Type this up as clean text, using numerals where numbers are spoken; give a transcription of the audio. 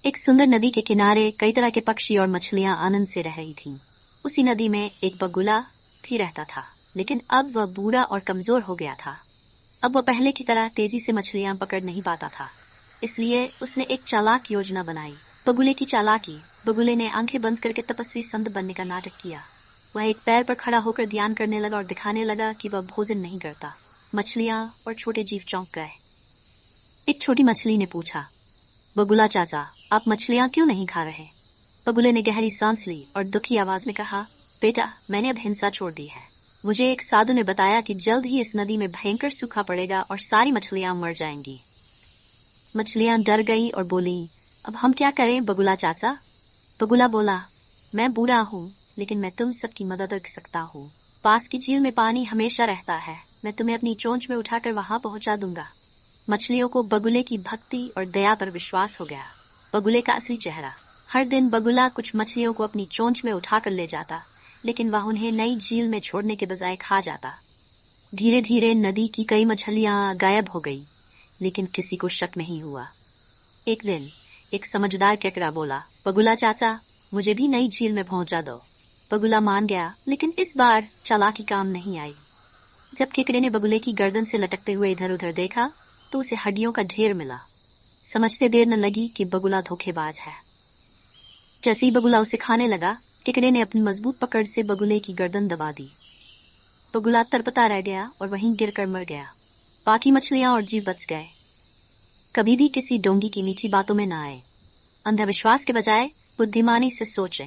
एक सुंदर नदी के किनारे कई तरह के पक्षी और मछलियां आनंद से रह रही थीं। उसी नदी में एक बगुला भी रहता था, लेकिन अब वह बूढ़ा और कमजोर हो गया था। अब वह पहले की तरह तेजी से मछलियां पकड़ नहीं पाता था, इसलिए उसने एक चालाक योजना बनाई। बगुले की चालाकी। बगुले ने आंखें बंद करके तपस्वी संत बनने का नाटक किया। वह एक पैर पर खड़ा होकर ध्यान करने लगा और दिखाने लगा कि वह भोजन नहीं करता। मछलियां और छोटे जीव चौंक गए। एक छोटी मछली ने पूछा, बगुला चाचा, आप मछलियां क्यों नहीं खा रहे? बगुले ने गहरी सांस ली और दुखी आवाज में कहा, बेटा, मैंने अब हिंसा छोड़ दी है। मुझे एक साधु ने बताया कि जल्द ही इस नदी में भयंकर सूखा पड़ेगा और सारी मछलियां मर जाएंगी। मछलियां डर गई और बोली, अब हम क्या करें बगुला चाचा? बगुला बोला, मैं बूढ़ा हूँ, लेकिन मैं तुम सबकी मदद कर सकता हूँ। पास की झील में पानी हमेशा रहता है, मैं तुम्हें अपनी चोंच में उठाकर वहां पहुंचा दूंगा। मछलियों को बगुले की भक्ति और दया पर विश्वास हो गया। बगुले का असली चेहरा। हर दिन बगुला कुछ मछलियों को अपनी चोंच में उठाकर ले जाता, लेकिन वह उन्हें नई झील में छोड़ने के बजाय खा जाता। धीरे धीरे नदी की कई मछलियां गायब हो गई, लेकिन किसी को शक नहीं हुआ। एक दिन एक समझदार केकड़ा बोला, बगुला चाचा, मुझे भी नई झील में पहुंचा दो। बगुला मान गया, लेकिन इस बार चालाकी काम नहीं आई। जब केकड़े ने बगुले की गर्दन से लटकते हुए इधर उधर देखा, तो उसे हड्डियों का ढेर मिला। समझते देर न लगी कि बगुला धोखेबाज है। जैसे ही बगुला उसे खाने लगा, केकड़े ने अपनी मजबूत पकड़ से बगुले की गर्दन दबा दी। बगुला तड़पता रह गया और वहीं गिरकर मर गया। बाकी मछलियां और जीव बच गए। कभी भी किसी डोंगी की मीठी बातों में न आए। अंधविश्वास के बजाय बुद्धिमानी से सोचें।